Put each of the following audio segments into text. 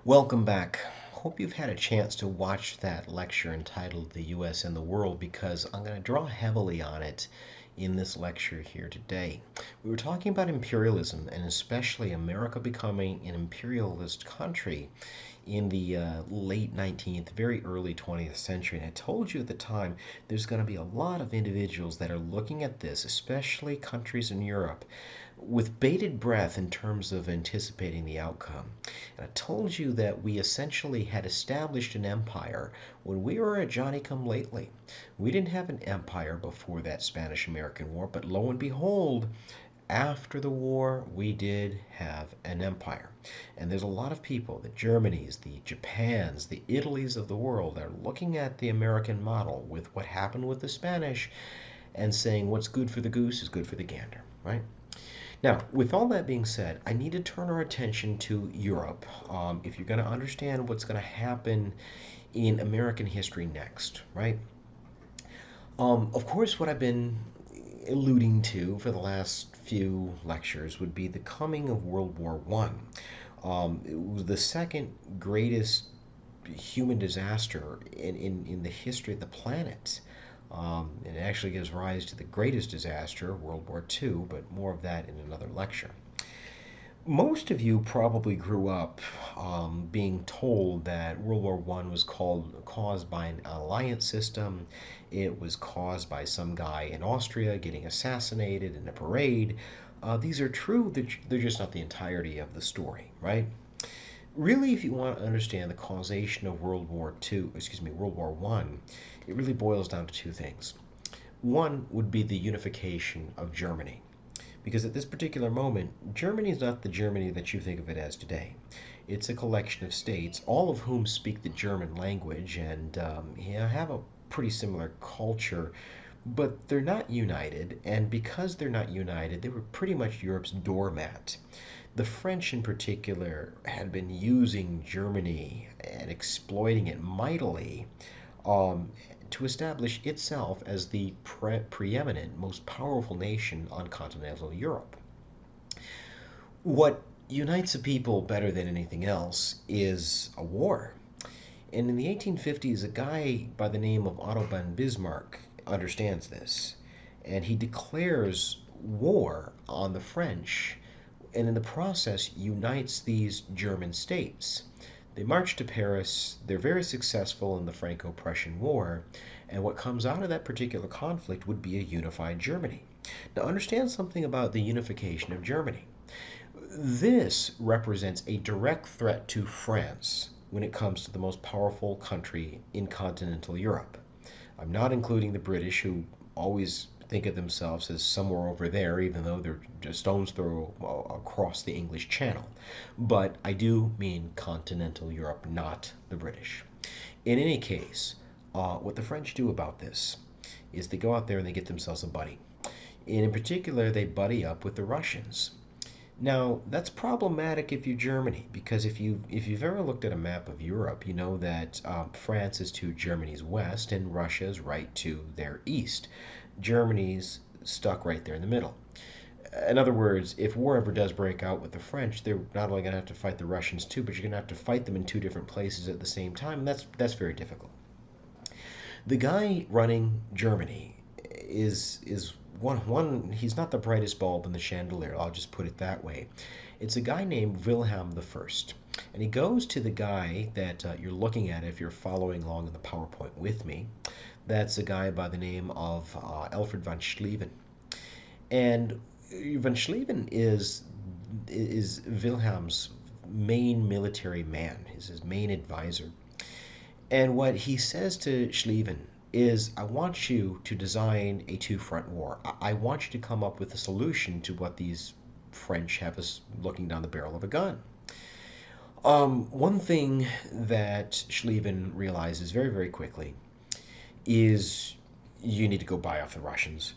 Welcome back. Hope you've had a chance to watch that lecture entitled The U.S. and the World because I'm going to draw heavily on it in this lecture here today. We were talking about imperialism and especially America becoming an imperialist country in the late 19th, very early 20th century. And I told you at the time there's going to be a lot of individuals that are looking at this, especially countries in Europe, with bated breath in terms of anticipating the outcome. And I told you that we essentially had established an empire when we were a Johnny come lately. We didn't have an empire before that Spanish American War, but lo and behold, after the war, we did have an empire. And there's a lot of people, the Germanys, the Japans, the Italys of the world, are looking at the American model with what happened with the Spanish and saying what's good for the goose is good for the gander, right? Now, with all that being said, I need to turn our attention to Europe if you're going to understand what's going to happen in American history next, right? Of course, what I've been alluding to for the last few lectures would be the coming of World War One. It was the second greatest human disaster in the history of the planet. It actually gives rise to the greatest disaster, World War II, but more of that in another lecture. Most of you probably grew up being told that World War One was caused by an alliance system. It was caused by some guy in Austria getting assassinated in a parade. These are true, they're just not the entirety of the story, right? Really, if you want to understand the causation of World War One, it really boils down to two things. One would be the unification of Germany. Because at this particular moment, Germany is not the Germany that you think of it as today. It's a collection of states, all of whom speak the German language and have a pretty similar culture, but they're not united. And because they're not united, they were pretty much Europe's doormat. The French, in particular, had been using Germany and exploiting it mightily to establish itself as the preeminent, most powerful nation on continental Europe. What unites a people better than anything else is a war. And in the 1850s, a guy by the name of Otto von Bismarck understands this. And he declares war on the French, and in the process unites these German states. They march to Paris, they're very successful in the Franco-Prussian War, and what comes out of that particular conflict would be a unified Germany. Now understand something about the unification of Germany. This represents a direct threat to France when it comes to the most powerful country in continental Europe. I'm not including the British, who always think of themselves as somewhere over there, even though they're just stone's throw across the English Channel. But I do mean continental Europe, not the British. In any case, what the French do about this is they go out there and they get themselves a buddy. And in particular, they buddy up with the Russians. Now, that's problematic if you're Germany, because if you've ever looked at a map of Europe, you know that France is to Germany's west and Russia is right to their east. Germany's stuck right there in the middle. In other words, if war ever does break out with the French, they're not only going to have to fight the Russians too, but you're going to have to fight them in two different places at the same time, and that's very difficult. The guy running Germany is he's not the brightest bulb in the chandelier, I'll just put it that way. It's a guy named Wilhelm I. And he goes to the guy that you're looking at if you're following along in the PowerPoint with me. That's a guy by the name of Alfred von Schlieffen. And von Schlieffen is Wilhelm's main military man, is his main advisor. And what he says to Schlieffen is, I want you to design a two-front war. I want you to come up with a solution to what these French have us looking down the barrel of a gun. One thing that Schlieffen realizes very, very quickly is you need to go buy off the Russians.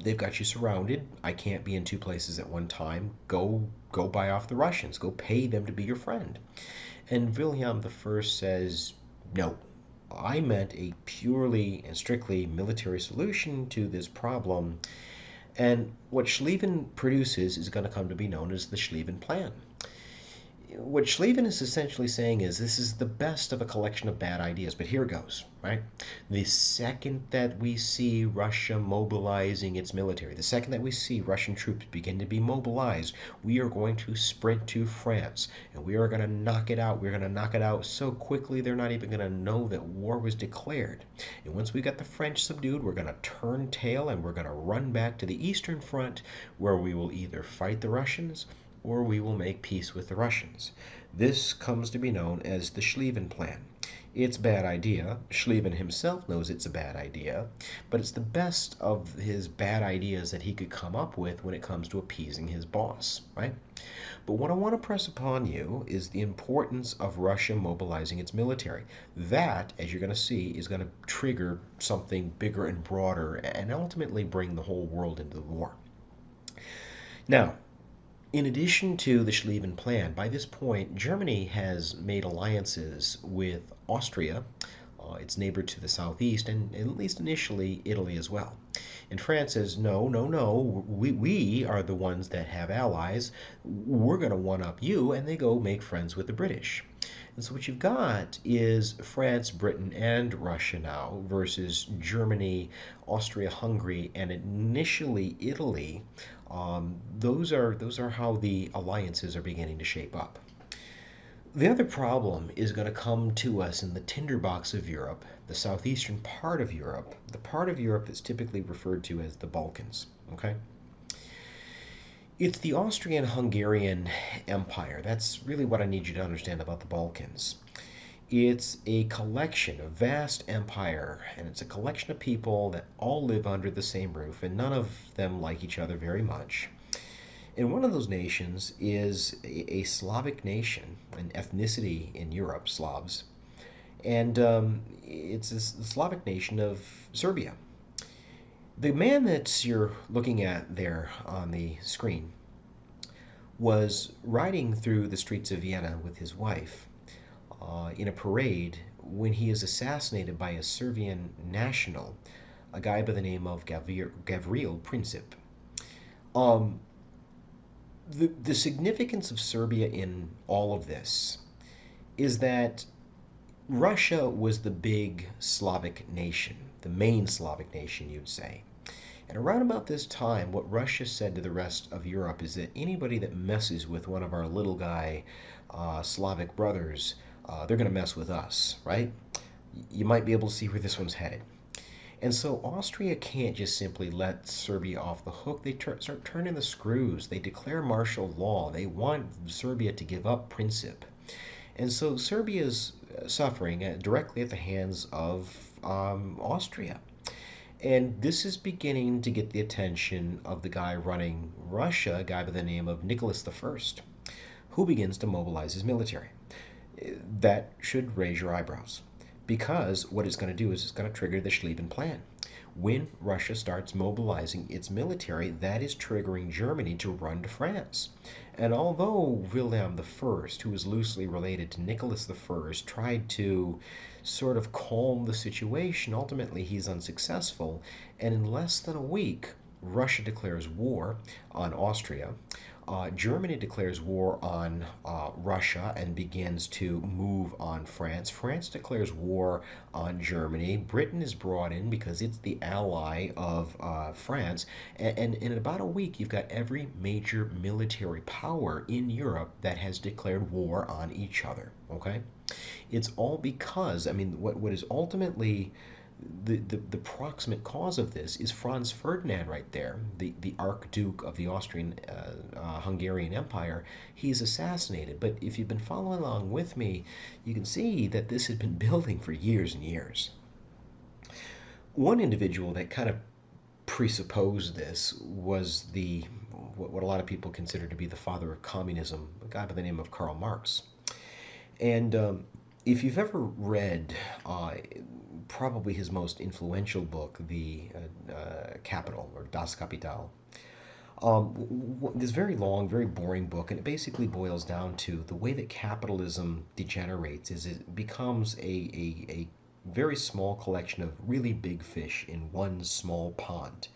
They've got you surrounded. I can't be in two places at one time. Go buy off the Russians. Go pay them to be your friend. And Wilhelm I says, no, I meant a purely and strictly military solution to this problem. And what Schlieffen produces is going to come to be known as the Schlieffen Plan. What Schlieffen is essentially saying is this is the best of a collection of bad ideas, but here goes, right? The second that we see Russia mobilizing its military, the second that we see Russian troops begin to be mobilized, we are going to sprint to France and we are going to knock it out. We're going to knock it out so quickly they're not even going to know that war was declared. And once we got the French subdued, we're going to turn tail and we're going to run back to the Eastern Front where we will either fight the Russians or we will make peace with the Russians. This comes to be known as the Schlieffen Plan. It's a bad idea. Schlieffen himself knows it's a bad idea, but it's the best of his bad ideas that he could come up with when it comes to appeasing his boss, right? But what I want to press upon you is the importance of Russia mobilizing its military. That, as you're going to see, is going to trigger something bigger and broader and ultimately bring the whole world into the war. Now, in addition to the Schlieffen Plan, by this point, Germany has made alliances with Austria, its neighbor to the southeast, and at least initially Italy as well. And France says, no, no, no, we are the ones that have allies. We're going to one-up you, and they go make friends with the British. And so what you've got is France, Britain, and Russia now versus Germany, Austria, Hungary, and initially Italy. Those are how the alliances are beginning to shape up. The other problem is going to come to us in the tinderbox of Europe, the southeastern part of Europe, the part of Europe that's typically referred to as the Balkans. Okay? It's the Austrian-Hungarian Empire. That's really what I need you to understand about the Balkans. It's a collection, a vast empire, and it's a collection of people that all live under the same roof, and none of them like each other very much. And one of those nations is a Slavic nation, an ethnicity in Europe, Slavs, and it's a Slavic nation of Serbia. The man that you're looking at there on the screen was riding through the streets of Vienna with his wife in a parade when he is assassinated by a Serbian national, a guy by the name of Gavril Princip. The significance of Serbia in all of this is that Russia was the big Slavic nation, the main Slavic nation, you'd say. And around about this time, what Russia said to the rest of Europe is that anybody that messes with one of our little guy Slavic brothers, they're going to mess with us, right? You might be able to see where this one's headed. And so Austria can't just simply let Serbia off the hook. They start turning the screws. They declare martial law. They want Serbia to give up Princip. And so Serbia's suffering directly at the hands of Austria. And this is beginning to get the attention of the guy running Russia, a guy by the name of Nicholas I, who begins to mobilize his military. That should raise your eyebrows, because what it's going to do is it's going to trigger the Schlieffen Plan. When Russia starts mobilizing its military, that is triggering Germany to run to France. And although William I, who is loosely related to Nicholas I, tried to sort of calm the situation, ultimately he's unsuccessful. And in less than a week, Russia declares war on Austria. Germany declares war on Russia and begins to move on France. France declares war on Germany. Britain is brought in because it's the ally of France. And in about a week, you've got every major military power in Europe that has declared war on each other. Okay? It's all because, I mean, what is ultimately the proximate cause of this is Franz Ferdinand right there, the Archduke of the Austrian Hungarian Empire. He's assassinated. But if you've been following along with me, you can see that this had been building for years and years. One individual that kind of presupposed this was what a lot of people consider to be the father of communism, a guy by the name of Karl Marx. And if you've ever read probably his most influential book, The Capital, or Das Kapital, this very long, very boring book, and it basically boils down to the way that capitalism degenerates is it becomes a very small collection of really big fish in one small pond.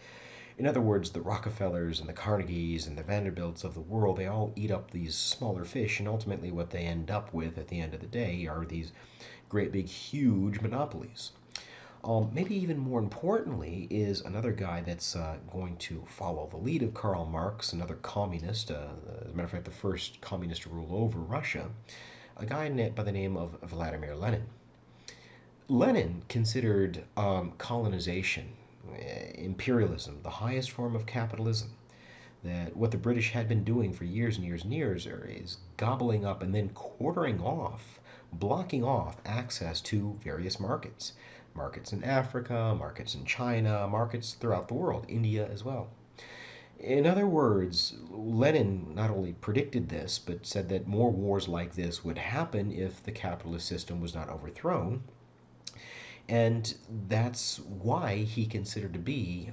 In other words, the Rockefellers and the Carnegies and the Vanderbilts of the world, they all eat up these smaller fish, and ultimately what they end up with at the end of the day are these great big huge monopolies. Maybe even more importantly is another guy that's going to follow the lead of Karl Marx, another communist, as a matter of fact, the first communist to rule over Russia, a guy by the name of Vladimir Lenin. Lenin considered colonization, imperialism, the highest form of capitalism. That what the British had been doing for years and years and years is gobbling up and then quartering off, blocking off access to various markets. Markets in Africa, markets in China, markets throughout the world, India as well. In other words, Lenin not only predicted this, but said that more wars like this would happen if the capitalist system was not overthrown. And that's why he considered to be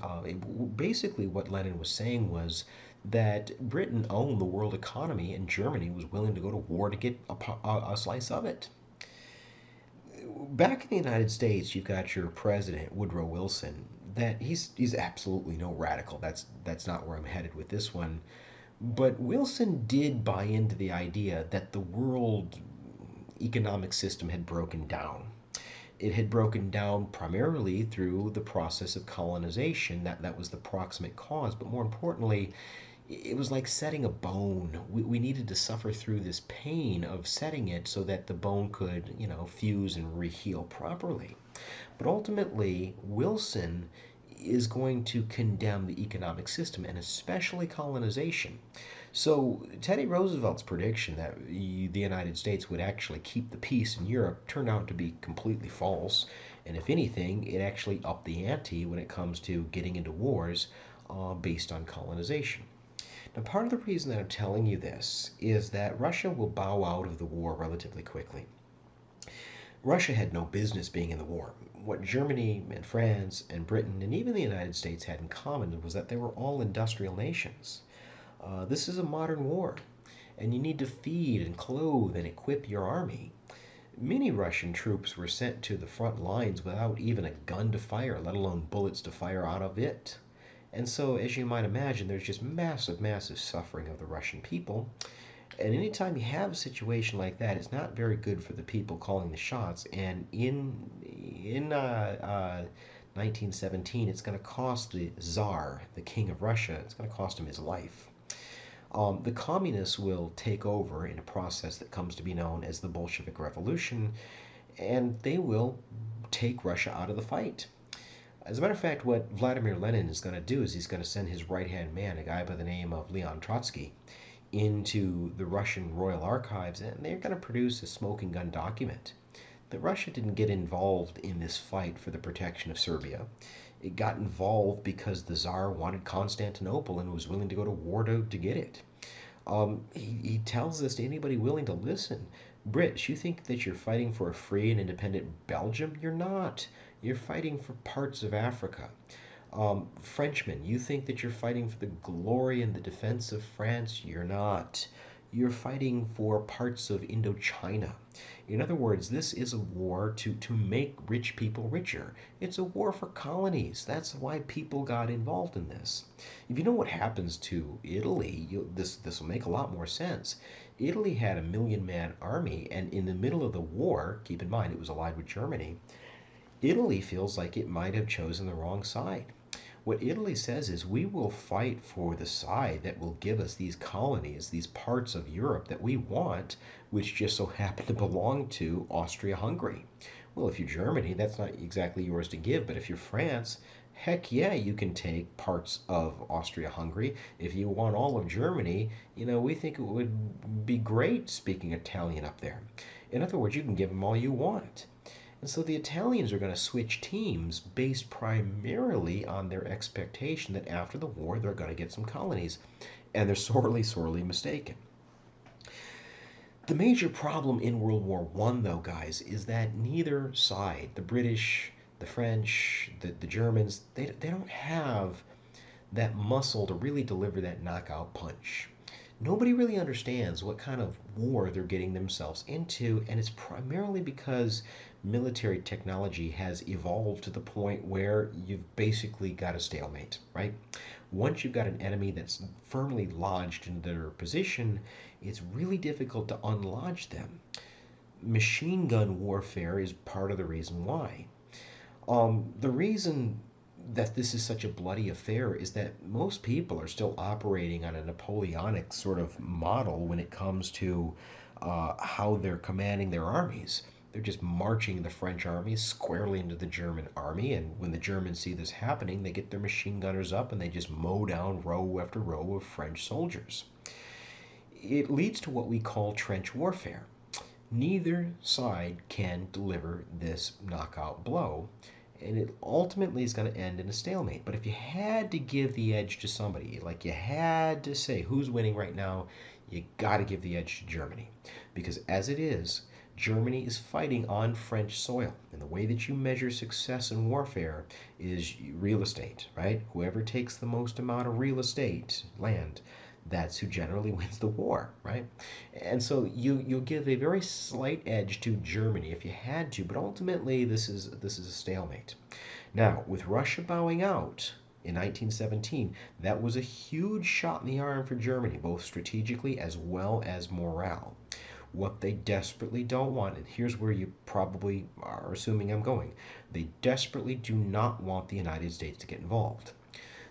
basically what Lenin was saying was that Britain owned the world economy and Germany was willing to go to war to get a slice of it. Back in the United States, you've got your president Woodrow Wilson. That he's absolutely no radical. That's not where I'm headed with this one. But Wilson did buy into the idea that the world economic system had broken down. It had broken down primarily through the process of colonization. That was the proximate cause. But more importantly, it was like setting a bone. We needed to suffer through this pain of setting it so that the bone could, fuse and reheal properly. But ultimately, Wilson is going to condemn the economic system and especially colonization. So Teddy Roosevelt's prediction that the United States would actually keep the peace in Europe turned out to be completely false. And if anything, it actually upped the ante when it comes to getting into wars based on colonization. Now, part of the reason that I'm telling you this is that Russia will bow out of the war relatively quickly. Russia had no business being in the war. What Germany and France and Britain and even the United States had in common was that they were all industrial nations. This is a modern war, and you need to feed and clothe and equip your army. Many Russian troops were sent to the front lines without even a gun to fire, let alone bullets to fire out of it. And so, as you might imagine, there's just massive, massive suffering of the Russian people. And anytime you have a situation like that, it's not very good for the people calling the shots. And in 1917, it's going to cost the Tsar, the King of Russia, it's going to cost him his life. The communists will take over in a process that comes to be known as the Bolshevik Revolution, and they will take Russia out of the fight. As a matter of fact, what Vladimir Lenin is going to do is he's going to send his right-hand man, a guy by the name of Leon Trotsky, into the Russian Royal Archives, and they're going to produce a smoking gun document that Russia didn't get involved in this fight for the protection of Serbia. It got involved because the Tsar wanted Constantinople and was willing to go to war to get it. He tells this to anybody willing to listen. Brits, you think that you're fighting for a free and independent Belgium? You're not. You're fighting for parts of Africa. Frenchmen, you think that you're fighting for the glory and the defense of France? You're not. You're fighting for parts of Indochina. In other words, this is a war to make rich people richer. It's a war for colonies. That's why people got involved in this. If you know what happens to Italy, this will make a lot more sense. Italy had a 1,000,000-man army, and in the middle of the war, keep in mind it was allied with Germany, Italy feels like it might have chosen the wrong side. What Italy says is we will fight for the side that will give us these colonies, these parts of Europe that we want, which just so happen to belong to Austria-Hungary. Well, if you're Germany, that's not exactly yours to give, but if you're France, heck yeah, you can take parts of Austria-Hungary. If you want all of Germany, we think it would be great speaking Italian up there. In other words, you can give them all you want. And so the Italians are going to switch teams based primarily on their expectation that after the war they're going to get some colonies. And they're sorely, sorely mistaken. The major problem in World War I, though, guys, is that neither side, the British, the French, the Germans, they don't have that muscle to really deliver that knockout punch. Nobody really understands what kind of war they're getting themselves into, and it's primarily because military technology has evolved to the point where you've basically got a stalemate, right? Once you've got an enemy that's firmly lodged in their position, it's really difficult to unlodge them. Machine gun warfare is part of the reason why. The reason that this is such a bloody affair is that most people are still operating on a Napoleonic sort of model when it comes to how they're commanding their armies. They're just marching the French army squarely into the German army, and when the Germans see this happening, they get their machine gunners up and they just mow down row after row of French soldiers. It leads to what we call trench warfare. Neither side can deliver this knockout blow, and it ultimately is going to end in a stalemate. But if you had to give the edge to somebody, like you had to say who's winning right now, you got to give the edge to Germany. Because as it is, Germany is fighting on French soil. And the way that you measure success in warfare is real estate, right? Whoever takes the most amount of real estate, land, that's who generally wins the war, right? And so you'll give a very slight edge to Germany if you had to, but ultimately this is a stalemate. Now, with Russia bowing out in 1917, that was a huge shot in the arm for Germany, both strategically as well as morale. What they desperately don't want, and here's where you probably are assuming I'm going, they desperately do not want the United States to get involved.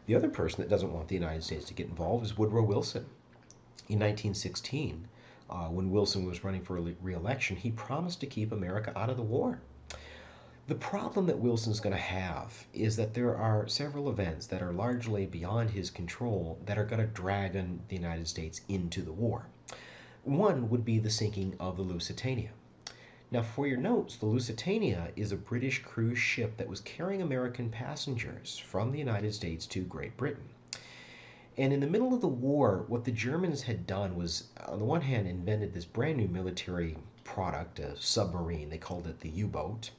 The other person that doesn't want the United States to get involved is Woodrow Wilson. In 1916, when Wilson was running for re-election, he promised to keep America out of the war. The problem that Wilson's going to have is that there are several events that are largely beyond his control that are going to drag the United States into the war. One would be the sinking of the Lusitania. Now, for your notes, the Lusitania is a British cruise ship that was carrying American passengers from the United States to Great Britain. And in the middle of the war, what the Germans had done was, on the one hand, invented this brand new military product, a submarine. They called it the U-boat.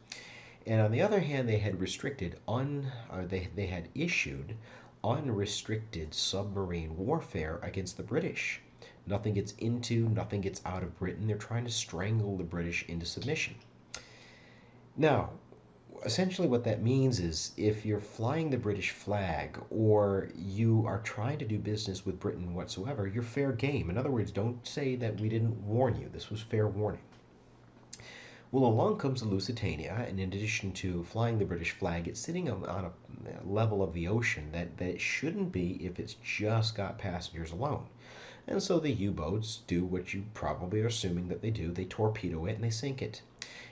And on the other hand, they had they had issued unrestricted submarine warfare against the British. Nothing gets into, nothing gets out of Britain. They're trying to strangle the British into submission. Now, essentially what that means is if you're flying the British flag or you are trying to do business with Britain whatsoever, you're fair game. In other words, don't say that we didn't warn you. This was fair warning. Well, along comes the Lusitania, and in addition to flying the British flag, it's sitting on a level of the ocean that it shouldn't be if it's just got passengers alone. And so the U-boats do what you probably are assuming that they do. They torpedo it and they sink it.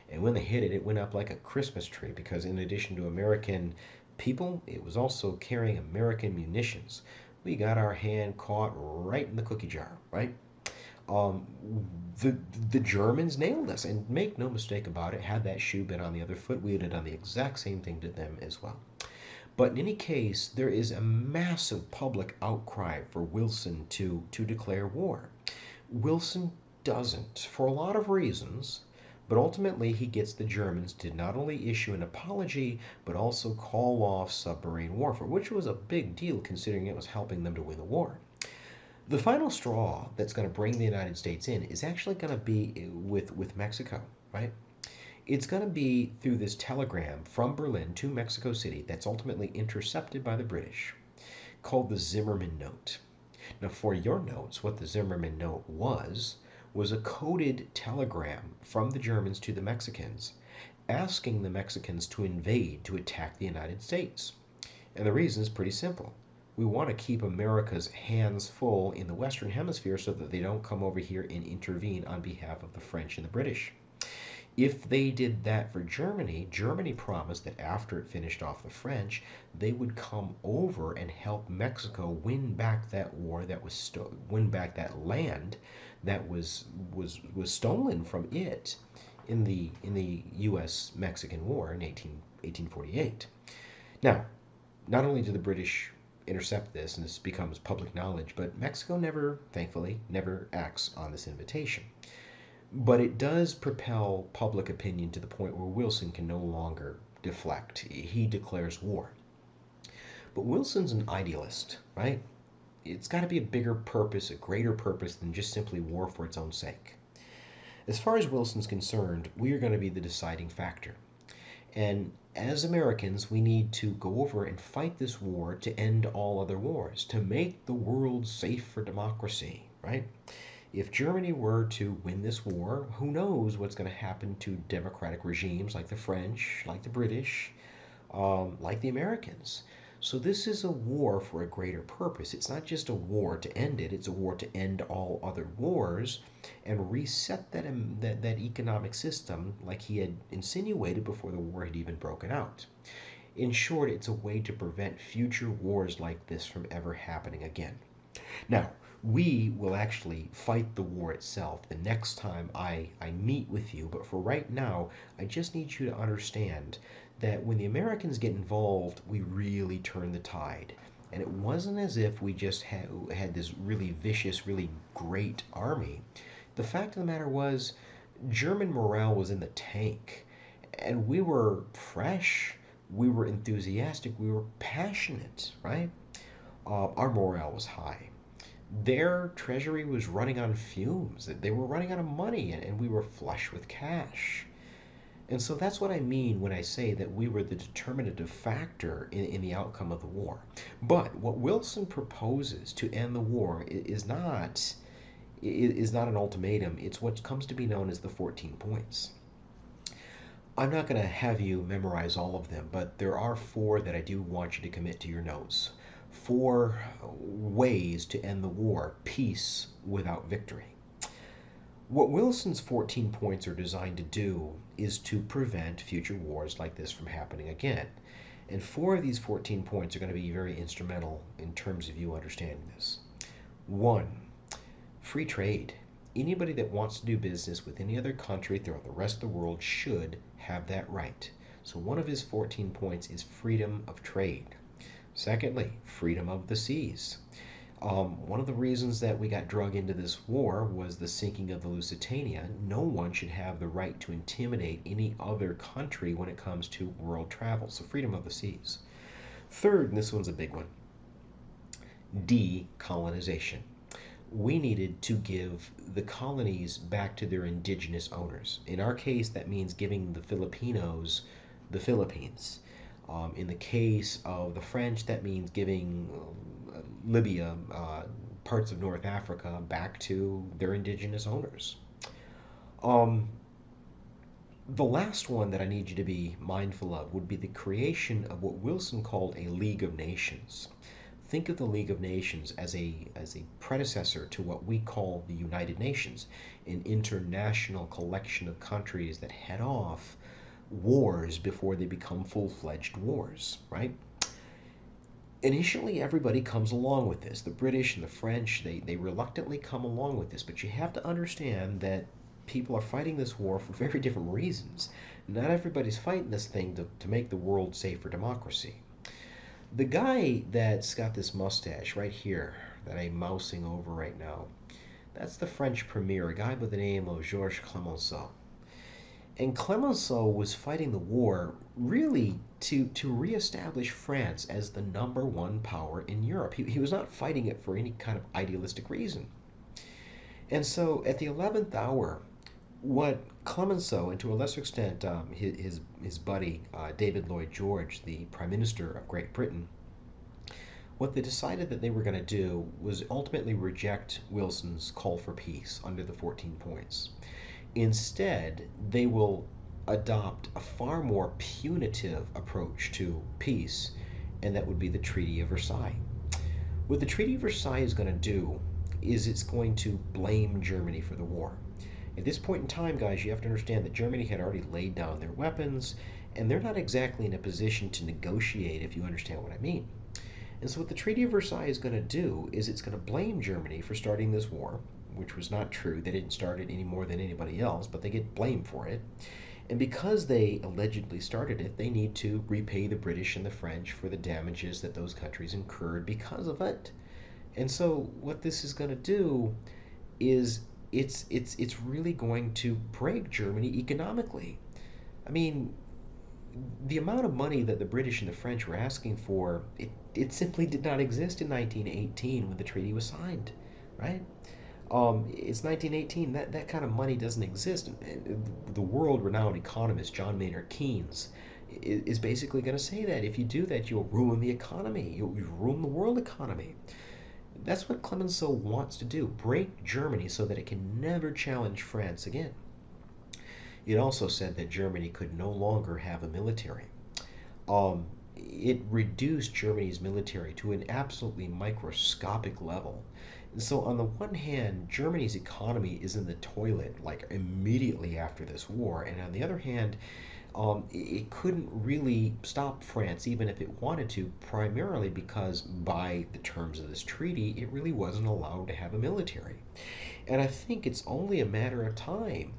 And when they hit it, it went up like a Christmas tree because in addition to American people, it was also carrying American munitions. We got our hand caught right in the cookie jar, right? Um, the Germans nailed us, and make no mistake about it, had that shoe been on the other foot, we would have done the exact same thing to them as well. But in any case, there is a massive public outcry for Wilson to declare war. Wilson doesn't, for a lot of reasons, but ultimately he gets the Germans to not only issue an apology, but also call off submarine warfare, which was a big deal considering it was helping them to win the war. The final straw that's going to bring the United States in is actually going to be with Mexico, right? It's going to be through this telegram from Berlin to Mexico City that's ultimately intercepted by the British, called the Zimmerman Note. Now, for your notes, what the Zimmerman Note was a coded telegram from the Germans to the Mexicans, asking the Mexicans to invade, to attack the United States. And the reason is pretty simple. We want to keep America's hands full in the Western Hemisphere so that they don't come over here and intervene on behalf of the French and the British. If they did that for Germany, Germany promised that after it finished off the French, they would come over and help Mexico win back that war that was win back that land that was stolen from it in the U.S.-Mexican War in 1848. Now, not only did the British intercept this, and this becomes public knowledge, but Mexico never, thankfully, never acts on this invitation. But it does propel public opinion to the point where Wilson can no longer deflect. He declares war. But Wilson's an idealist, right? it's got to be a bigger purpose, a greater purpose than just simply war for its own sake. As far as Wilson's concerned, we are going to be the deciding factor. And as Americans, we need to go over and fight this war to end all other wars, to make the world safe for democracy, right? If Germany were to win this war, who knows what's going to happen to democratic regimes like the French, like the British, like the Americans. So this is a war for a greater purpose. It's not just a war to end it, it's a war to end all other wars and reset that economic system like he had insinuated before the war had even broken out. In short, it's a way to prevent future wars like this from ever happening again. Now, we will actually fight the war itself the next time I meet with you, but for right now, I just need you to understand that when the Americans get involved, we really turn the tide. And it wasn't as if we just had this really vicious, really great army. The fact of the matter was, German morale was in the tank. And we were fresh, we were enthusiastic, we were passionate, right? Our morale was high. Their treasury was running on fumes. They were running out of money, and we were flush with cash. And so that's what I mean when I say that we were the determinative factor in the outcome of the war. But what Wilson proposes to end the war is not an ultimatum. It's what comes to be known as the 14 points. I'm not going to have you memorize all of them, but there are four that I do want you to commit to your notes. Four ways to end the war, peace without victory. What Wilson's 14 points are designed to do is to prevent future wars like this from happening again. And four of these 14 points are going to be very instrumental in terms of you understanding this. One, free trade. Anybody that wants to do business with any other country throughout the rest of the world should have that right. So one of his 14 points is freedom of trade. Secondly, freedom of the seas. One of the reasons that we got drug into this war was the sinking of the Lusitania. No one should have the right to intimidate any other country when it comes to world travel. So freedom of the seas. Third, and this one's a big one, decolonization. We needed to give the colonies back to their indigenous owners. In our case, that means giving the Filipinos the Philippines. In the case of the French, that means giving Libya, parts of North Africa, back to their indigenous owners. The last one that I need you to be mindful of would be the creation of what Wilson called a League of Nations. Think of the League of Nations as a predecessor to what we call the United Nations, an international collection of countries that head off wars before they become full-fledged wars, right? Initially, everybody comes along with this. The British and the French, they reluctantly come along with this, but you have to understand that people are fighting this war for very different reasons. Not everybody's fighting this thing to make the world safe for democracy. The guy that's got this mustache right here that I'm mousing over right now, that's the French premier, a guy by the name of Georges Clemenceau. And Clemenceau was fighting the war really to reestablish France as the number one power in Europe. He was not fighting it for any kind of idealistic reason. And so at the 11th hour, what Clemenceau, and to a lesser extent his buddy David Lloyd George, the Prime Minister of Great Britain, what they decided that they were going to do was ultimately reject Wilson's call for peace under the 14 points. Instead, they will adopt a far more punitive approach to peace, and that would be the Treaty of Versailles. What the Treaty of Versailles is going to do is it's going to blame Germany for the war. At this point in time, guys, you have to understand that Germany had already laid down their weapons, and they're not exactly in a position to negotiate, if you understand what I mean. And so what the Treaty of Versailles is going to do is it's going to blame Germany for starting this war, which was not true. They didn't start it any more than anybody else, but they get blamed for it. And because they allegedly started it, they need to repay the British and the French for the damages that those countries incurred because of it. And so what this is going to do is it's really going to break Germany economically. I mean, the amount of money that the British and the French were asking for, it simply did not exist in 1918 when the treaty was signed, right? It's 1918. That kind of money doesn't exist. And the world-renowned economist John Maynard Keynes is basically going to say that if you do that, you'll ruin the economy. You'll ruin the world economy. That's what Clemenceau wants to do: break Germany so that it can never challenge France again. It also said that Germany could no longer have a military. It reduced Germany's military to an absolutely microscopic level. And so, on the one hand, Germany's economy is in the toilet like immediately after this war, and on the other hand, it couldn't really stop France even if it wanted to, primarily because by the terms of this treaty, it really wasn't allowed to have a military. And I think it's only a matter of time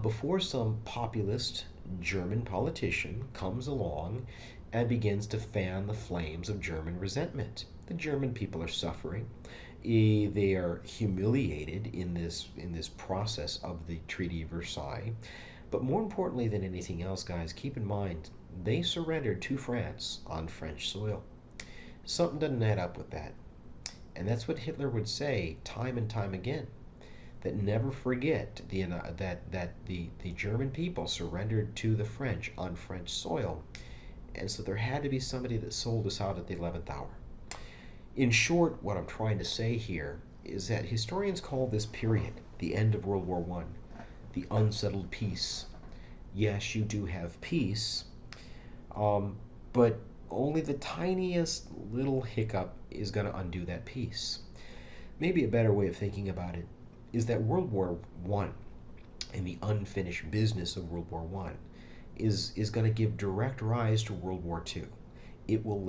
before some populist German politician comes along and begins to fan the flames of German resentment. The German people are suffering. They are humiliated in this process of the Treaty of Versailles. But more importantly than anything else, guys, keep in mind they surrendered to France on French soil. Something doesn't add up with that. And that's what Hitler would say time and time again. That never forget that the German people surrendered to the French on French soil. And so there had to be somebody that sold us out at the 11th hour. In short, what I'm trying to say here is that historians call this period, the end of World War I, the unsettled peace. Yes, you do have peace, but only the tiniest little hiccup is going to undo that peace. Maybe a better way of thinking about it is that World War I and the unfinished business of World War I is going to give direct rise to World War II. It will